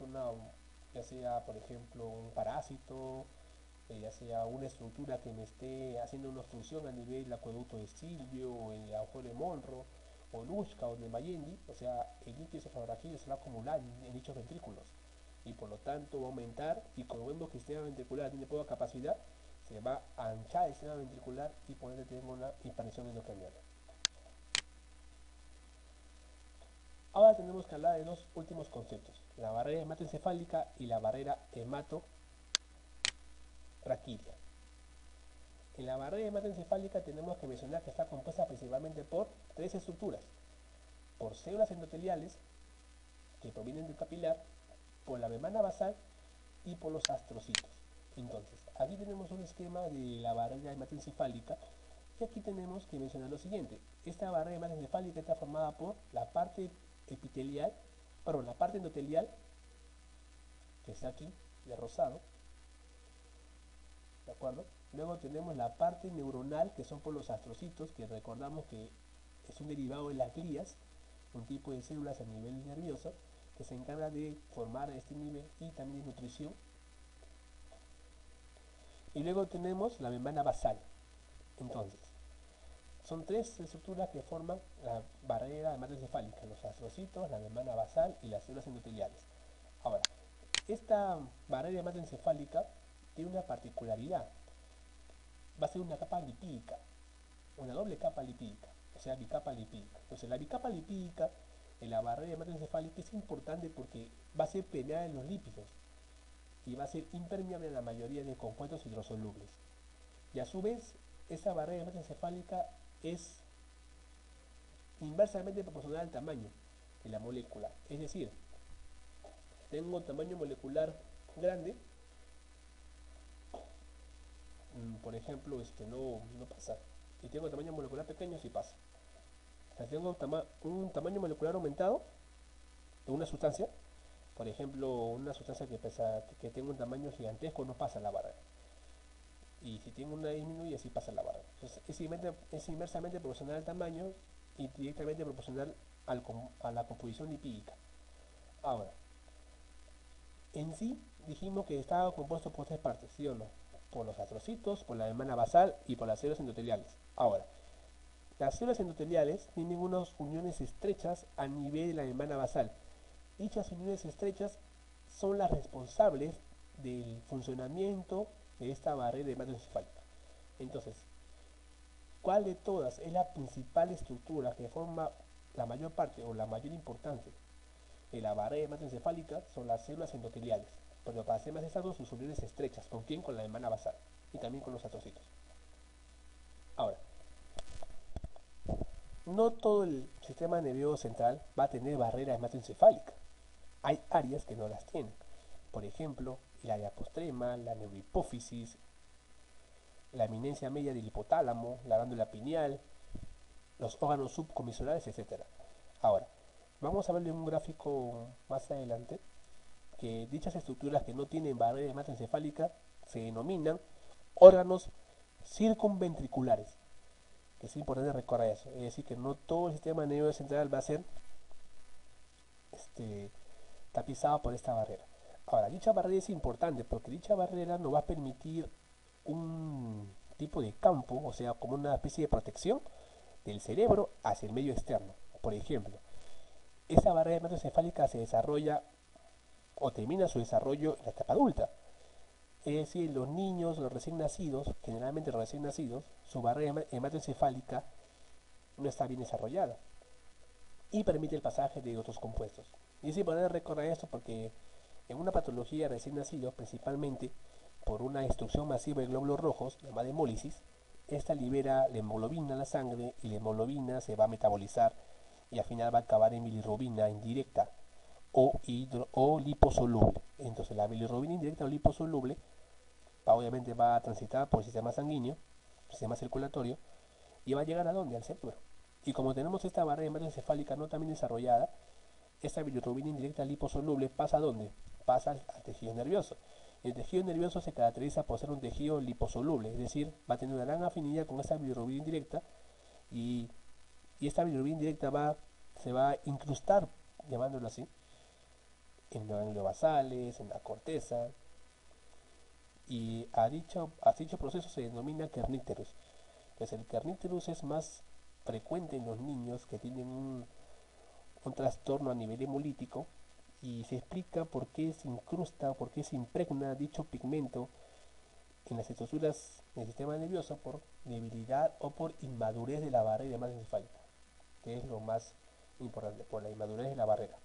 A: ya sea por ejemplo un parásito, ya sea una estructura que me esté haciendo una obstrucción a nivel del acueducto de Silvio, o el agujero de Monro, o Luschka o de Mayendi, o sea, el líquido cefalorraquídeo se va a acumular en dichos ventrículos y por lo tanto va a aumentar, y como vemos que el sistema ventricular tiene poca capacidad, se va a anchar el sistema ventricular y por ende tenemos una hipertensión endocriniana. Ahora tenemos que hablar de dos últimos conceptos, la barrera hematoencefálica y la barrera hematoraquídea. En la barrera hematoencefálica tenemos que mencionar que está compuesta principalmente por tres estructuras, por células endoteliales que provienen del capilar, por la membrana basal y por los astrocitos. Entonces, aquí tenemos un esquema de la barrera hematoencefálica y aquí tenemos que mencionar lo siguiente. Esta barrera hematoencefálica está formada por la parte epitelial, perdón, la parte endotelial, que está aquí, de rosado, ¿de acuerdo? Luego tenemos la parte neuronal, que son por los astrocitos, que recordamos que es un derivado de las glías, un tipo de células a nivel nervioso, que se encarga de formar a este nivel y también de nutrición. Y luego tenemos la membrana basal. Entonces, son tres estructuras que forman la barrera hematoencefálica, los astrocitos, la membrana basal y las células endoteliales. Ahora, esta barrera hematoencefálica tiene una particularidad. Va a ser una capa lipídica, una doble capa lipídica, o sea, bicapa lipídica. Entonces, la bicapa lipídica en la barrera hematoencefálica es importante porque va a ser permeable en los lípidos y va a ser impermeable a la mayoría de compuestos hidrosolubles. Y a su vez, esa barrera hematoencefálica es inversamente proporcional al tamaño de la molécula. Es decir, tengo tamaño molecular grande, por ejemplo, no pasa. Y tengo tamaño molecular pequeño, sí pasa. O sea, tengo un tamaño molecular aumentado de una sustancia, por ejemplo, una sustancia que tenga un tamaño gigantesco, no pasa la barrera. Y si tengo una disminuye, sí pasa la barrera. Entonces, es inversamente proporcional al tamaño y directamente proporcional a la composición lipídica. Ahora, en sí dijimos que estaba compuesto por tres partes, ¿sí o no? Por los astrocitos, por la membrana basal y por las células endoteliales. Ahora, las células endoteliales tienen unas uniones estrechas a nivel de la membrana basal. Dichas uniones estrechas son las responsables del funcionamiento de esta barrera hematoencefálica. Entonces, ¿cuál de todas es la principal estructura que forma la mayor parte o la mayor importancia de la barrera hematoencefálica? Son las células endoteliales, pero para ser más exactos, sus uniones estrechas. ¿Con quién? Con la membrana basal y también con los astrocitos. Ahora, no todo el sistema nervioso central va a tener barrera hematoencefálica. Hay áreas que no las tienen. Por ejemplo, el área postrema, la neurohipófisis, la eminencia media del hipotálamo, la glándula pineal, los órganos subcomisionales, etc. Ahora, vamos a ver en un gráfico más adelante que dichas estructuras que no tienen barrera hematoencefálica se denominan órganos circunventriculares, que es importante recordar eso, es decir, que no todo el sistema nervioso central va a ser tapizado por esta barrera. Ahora, dicha barrera es importante porque dicha barrera nos va a permitir un tipo de campo, o sea, como una especie de protección del cerebro hacia el medio externo. Por ejemplo, esa barrera hematoencefálica se desarrolla o termina su desarrollo en la etapa adulta. Es decir, los niños, los recién nacidos, generalmente los recién nacidos, su barrera hematoencefálica no está bien desarrollada y permite el pasaje de otros compuestos. Y es importante recordar esto porque en una patología recién nacido, principalmente por una destrucción masiva de glóbulos rojos, llamada hemólisis, esta libera la hemoglobina a la sangre y la hemoglobina se va a metabolizar y al final va a acabar en bilirrubina indirecta o liposoluble. Entonces la bilirrubina indirecta o liposoluble obviamente va a transitar por el sistema sanguíneo, sistema circulatorio, y va a llegar a dónde? Al cerebro. Y como tenemos esta barrera hematoencefálica no también desarrollada, esta bilirrubina indirecta liposoluble pasa a dónde? Pasa al tejido nervioso. El tejido nervioso se caracteriza por ser un tejido liposoluble, es decir, va a tener una gran afinidad con esta bilirrubina indirecta y, esta bilirrubina indirecta se va a incrustar, llamándolo así, en los ganglios basales, en la corteza, y a dicho proceso se denomina kernícterus. Entonces el kernícterus es más frecuente en los niños que tienen un trastorno a nivel hemolítico y se explica por qué se incrusta, por qué se impregna dicho pigmento en las estructuras del sistema nervioso por debilidad o por inmadurez de la barrera hematoencefálica, que es lo más importante, por la inmadurez de la barrera.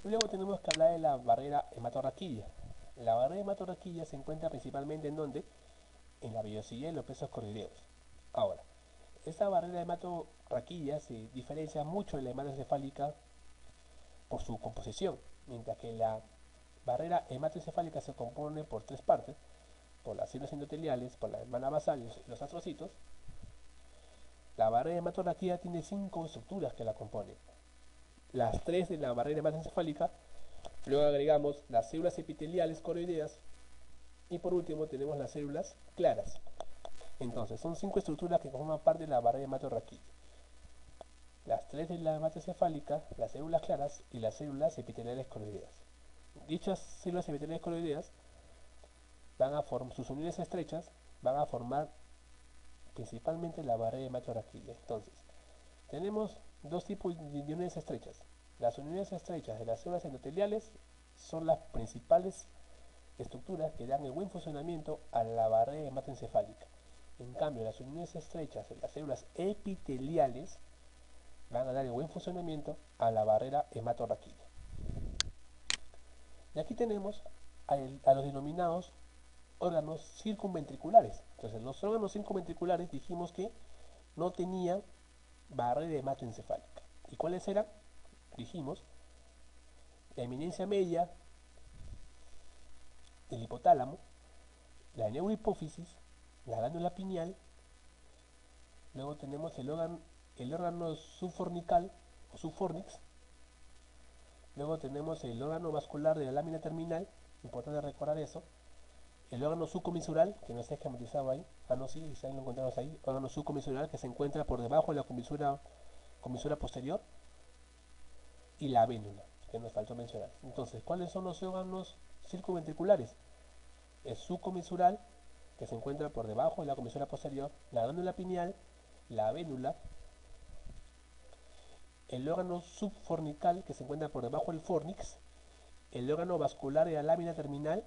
A: Luego tenemos que hablar de la barrera hematorraquídea. La barrera hematorraquídea se encuentra principalmente en donde, en la vellosidad y los pesos coroideos. Ahora, esta barrera hematorraquídea se diferencia mucho de la hematoencefálica por su composición, mientras que la barrera hematoencefálica se compone por tres partes, por las células endoteliales, por la membrana basal y los astrocitos. La barrera hematorraquídea tiene 5 estructuras que la componen. Las 3 de la barrera hematoencefálica, luego agregamos las células epiteliales coroideas y por último tenemos las células claras. Entonces, son 5 estructuras que forman parte de la barrera hematorraquídea. Las 3 de la hematoencefálica, las células claras y las células epiteliales coroideas. Dichas células epiteliales coroideas van a formar, sus uniones estrechas van a formar principalmente la barrera hematorraquídea. Entonces, tenemos dos tipos de uniones estrechas. Las uniones estrechas de las células endoteliales son las principales estructuras que dan el buen funcionamiento a la barrera hematoencefálica. En cambio, las uniones estrechas de las células epiteliales van a dar el buen funcionamiento a la barrera hematorraquídea. Y aquí tenemos a los denominados órganos circunventriculares. Entonces, los órganos circunventriculares dijimos que no tenían barrera hematoencefálica. ¿Y cuáles eran? Dijimos la eminencia media, el hipotálamo, la neurohipófisis, la glándula pineal. Luego tenemos el órgano subfornical o subfornix. Luego tenemos el órgano vascular de la lámina terminal, importante recordar eso. El órgano subcomisural, que no está esquematizado ahí, no, sí, ahí lo encontramos ahí, órgano subcomisural que se encuentra por debajo de la comisura posterior, y la vénula, que nos faltó mencionar. Entonces, ¿cuáles son los órganos circunventriculares? El subcomisural, que se encuentra por debajo de la comisura posterior, la glándula pineal, la vénula, el órgano subfornical, que se encuentra por debajo del fornix, el órgano vascular de la lámina terminal,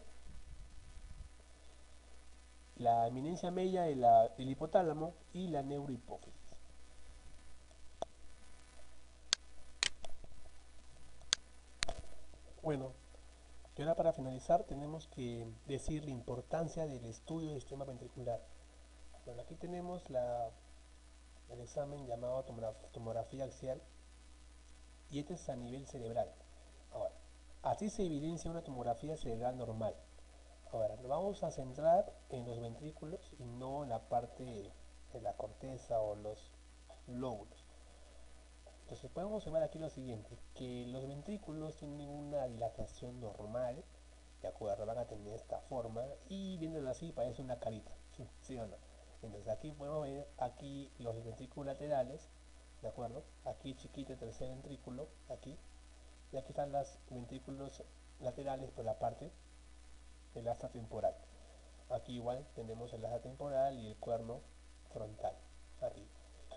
A: la eminencia media del hipotálamo y la neurohipófisis. Bueno, y ahora para finalizar tenemos que decir la importancia del estudio del sistema ventricular. Bueno, aquí tenemos el examen llamado tomografía axial y este es a nivel cerebral. Ahora, así se evidencia una tomografía cerebral normal. Ahora, nos vamos a centrar en los ventrículos y no en la parte de la corteza o los lóbulos. Entonces podemos observar aquí lo siguiente, que los ventrículos tienen una dilatación normal, de acuerdo, van a tener esta forma y viéndolo así parece una carita, ¿sí o no? Entonces aquí podemos ver aquí los ventrículos laterales, de acuerdo, aquí chiquito el tercer ventrículo, aquí, y aquí están los ventrículos laterales por la parte del asta temporal. Aquí igual tenemos el asta temporal y el cuerno frontal, aquí.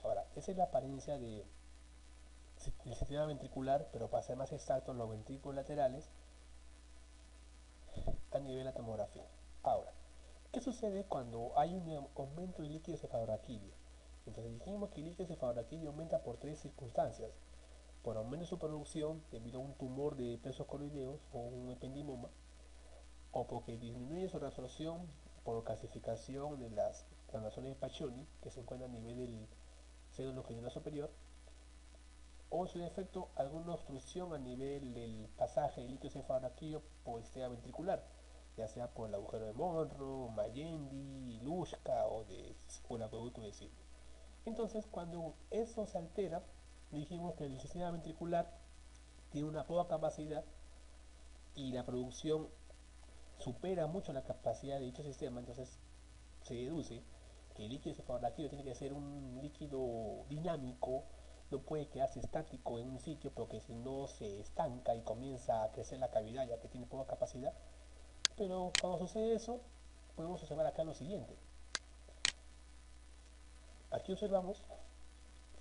A: Ahora, esa es la apariencia del sistema ventricular, pero para ser más exactos, los ventrículos laterales a nivel de la tomografía. Ahora, ¿qué sucede cuando hay un aumento de líquido cefalorraquídeo? Entonces dijimos que el líquido cefalorraquídeo aumenta por tres circunstancias. Por aumento de su producción debido a un tumor de pesos coroideos o un ependimoma, o porque disminuye su reabsorción por calcificación de las granulaciones de Paccioni que se encuentran a nivel del seno longitudinal superior, o en su defecto alguna obstrucción a nivel del pasaje del líquido cefalorraquídeo por el sistema ventricular, ya sea por el agujero de Monro, Mayendi, Luschka o el acueducto de Silva. Entonces, cuando eso se altera, dijimos que el sistema ventricular tiene una poca capacidad y la producción supera mucho la capacidad de dicho sistema, entonces se deduce que el líquido cefalorraquídeo tiene que ser un líquido dinámico, no puede quedarse estático en un sitio porque si no se estanca y comienza a crecer la cavidad ya que tiene poca capacidad. Pero cuando sucede eso, podemos observar acá lo siguiente. Aquí observamos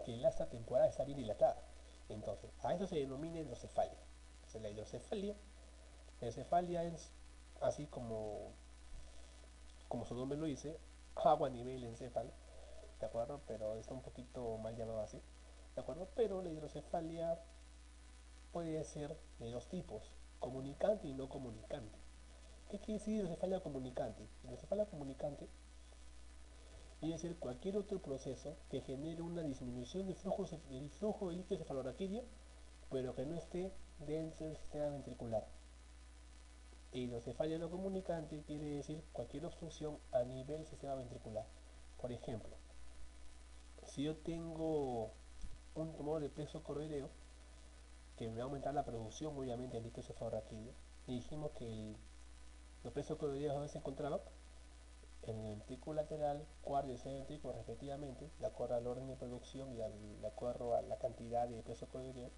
A: que el asta temporal está bien dilatada. Entonces, a eso se denomina hidrocefalia. Entonces, la hidrocefalia es así como su nombre lo dice, agua a nivel encéfalo, ¿de acuerdo? Pero está un poquito mal llamado así. ¿de acuerdo? Pero la hidrocefalia puede ser de dos tipos, comunicante y no comunicante. ¿Qué quiere decir hidrocefalia comunicante? Hidrocefalia comunicante viene a ser cualquier otro proceso que genere una disminución del flujo de líquido cefalorraquídeo, pero que no esté dentro del sistema ventricular. Hidrocefalia no comunicante quiere decir cualquier obstrucción a nivel del sistema ventricular. Por ejemplo, si yo tengo un tumor de plexo coroideo, que me va a aumentar la producción obviamente de líquido cefalorraquídeo, y dijimos que los plexos coroideos donde se encontraban en el ventrículo lateral, cuarto y tercer ventrículo respectivamente, de acuerdo al orden de producción y de acuerdo a la cantidad de plexo coroideo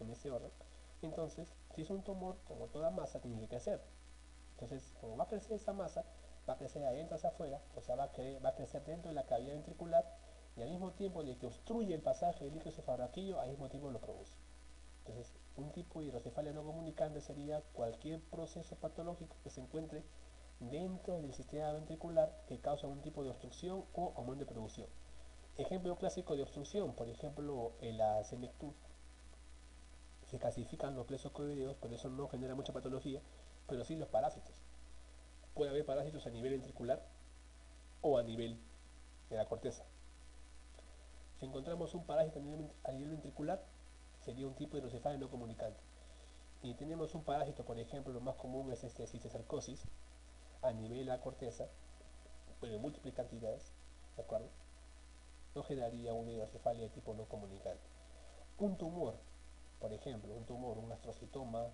A: en ese orden. Entonces, si es un tumor, como toda masa, tiene que crecer. Entonces, como va a crecer esa masa, va a crecer adentro hacia afuera, o sea, va a crecer dentro de la cavidad ventricular y al mismo tiempo de que obstruye el pasaje del líquido cefalorraquídeo, al mismo tiempo lo produce. Entonces, un tipo de hidrocefalia no comunicante sería cualquier proceso patológico que se encuentre dentro del sistema ventricular que causa un tipo de obstrucción o aumento de producción. Ejemplo clásico de obstrucción, por ejemplo, en la senectud se clasifican los plexos coroideos, pero eso no genera mucha patología, pero sí los parásitos. Puede haber parásitos a nivel ventricular o a nivel de la corteza. Si encontramos un parásito a nivel ventricular, sería un tipo de hidrocefalia no comunicante. Y tenemos un parásito, por ejemplo, lo más común es cisticercosis a nivel de la corteza, pero en múltiples cantidades, ¿de acuerdo? No generaría una hidrocefalia de tipo no comunicante. Un tumor, por ejemplo, un astrocitoma,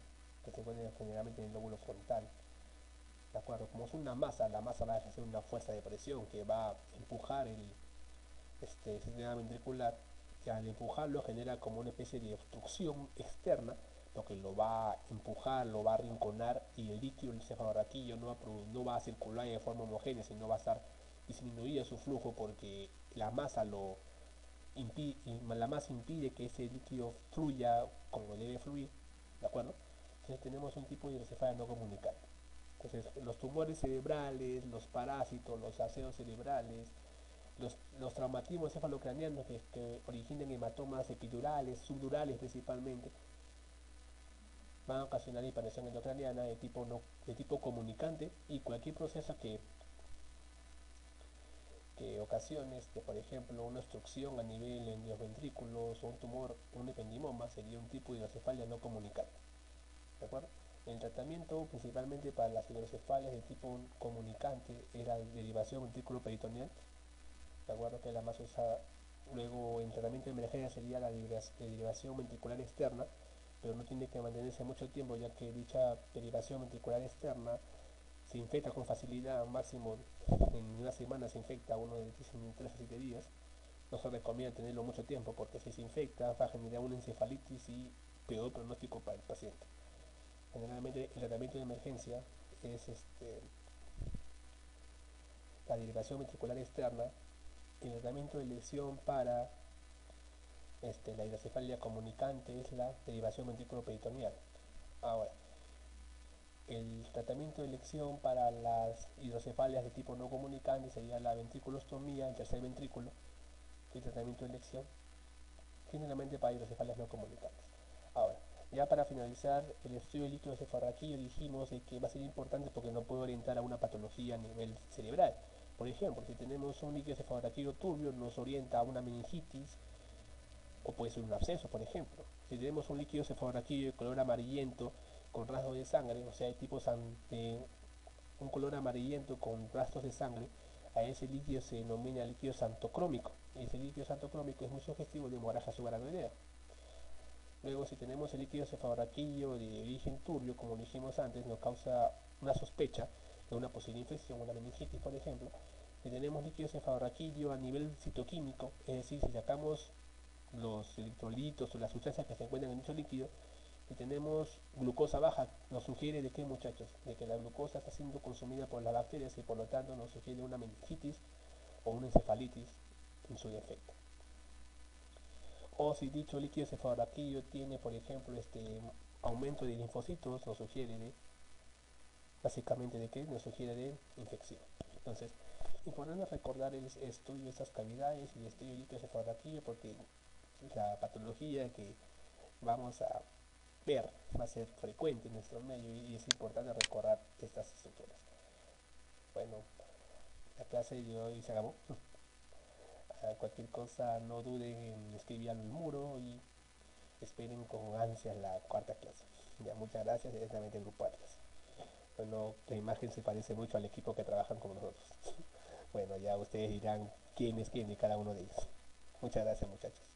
A: que se encuentra generalmente en el lóbulo frontal, ¿de acuerdo? Como es una masa, la masa va a ejercer una fuerza de presión que va a empujar el sistema ventricular, que al empujarlo genera como una especie de obstrucción externa, lo que lo va a empujar, lo va a arrinconar y el líquido el cefalorraquídeo no va a circular de forma homogénea, sino va a estar disminuida su flujo porque la masa impide que ese líquido fluya como debe fluir, ¿de acuerdo? Entonces tenemos un tipo de hidrocefalia no comunicante. Entonces los tumores cerebrales, los parásitos, los aseos cerebrales, los traumatismos cefalocranianos que originan hematomas epidurales, subdurales principalmente, van a ocasionar hipertensión endocraniana de tipo comunicante y cualquier proceso que ocasione, por ejemplo, una obstrucción a nivel en los ventrículos o un tumor, un ependimoma, sería un tipo de hidrocefalia no comunicante. ¿De acuerdo? El tratamiento principalmente para las hidrocefalias de tipo comunicante era derivación ventrículo peritoneal, ¿de acuerdo? Que es la más usada. Luego, en tratamiento de emergencia sería la derivación ventricular externa, pero no tiene que mantenerse mucho tiempo, ya que dicha derivación ventricular externa se infecta con facilidad, máximo en una semana se infecta, uno de 3 a 7 días. No se recomienda tenerlo mucho tiempo porque si se infecta va a generar una encefalitis y peor pronóstico para el paciente. Generalmente el tratamiento de emergencia es la derivación ventricular externa y el tratamiento de lesión para la hidrocefalia comunicante es la derivación ventrículo-peritoneal. Ahora, el tratamiento de elección para las hidrocefalias de tipo no comunicante sería la ventriculostomía, el tercer ventrículo, que es el tratamiento de elección, generalmente para hidrocefalias no comunicantes. Ahora, ya para finalizar el estudio del líquido cefalorraquídeo dijimos que va a ser importante porque no puede orientar a una patología a nivel cerebral. Por ejemplo, si tenemos un líquido cefalorraquídeo turbio nos orienta a una meningitis o puede ser un absceso, por ejemplo. Si tenemos un líquido cefalorraquídeo de color amarillento con rasgos de sangre, o sea, hay tipos de un color amarillento con rastros de sangre, a ese líquido se denomina líquido santocrómico. Y ese líquido santocrómico es muy sugestivo de hemorragia subaracnoidea. Luego, si tenemos el líquido cefalorraquídeo de origen turbio, como dijimos antes, nos causa una sospecha de una posible infección, una meningitis, por ejemplo. Si tenemos líquido cefalorraquídeo a nivel citoquímico, es decir, si sacamos los electrolitos o las sustancias que se encuentran en dicho líquido, y tenemos glucosa baja, nos sugiere de qué, muchachos, de que la glucosa está siendo consumida por las bacterias y por lo tanto nos sugiere una meningitis o una encefalitis en su defecto. O si dicho líquido cefalorraquídeo tiene, por ejemplo, aumento de linfocitos, nos sugiere básicamente de qué, nos sugiere de infección. Entonces, importante recordar el estudio de estas cavidades y el estudio del líquido cefalorraquídeo porque la patología que vamos a ver va a ser frecuente en nuestro medio y es importante recordar estas estructuras. Bueno, la clase de hoy se acabó. Cualquier cosa no duden en escribir al muro y esperen con ansias la cuarta clase. Ya, muchas gracias directamente en Grupo Atlas. Bueno, la imagen se parece mucho al equipo que trabajan con nosotros. Bueno, ya ustedes dirán quién es quién de cada uno de ellos. Muchas gracias, muchachos.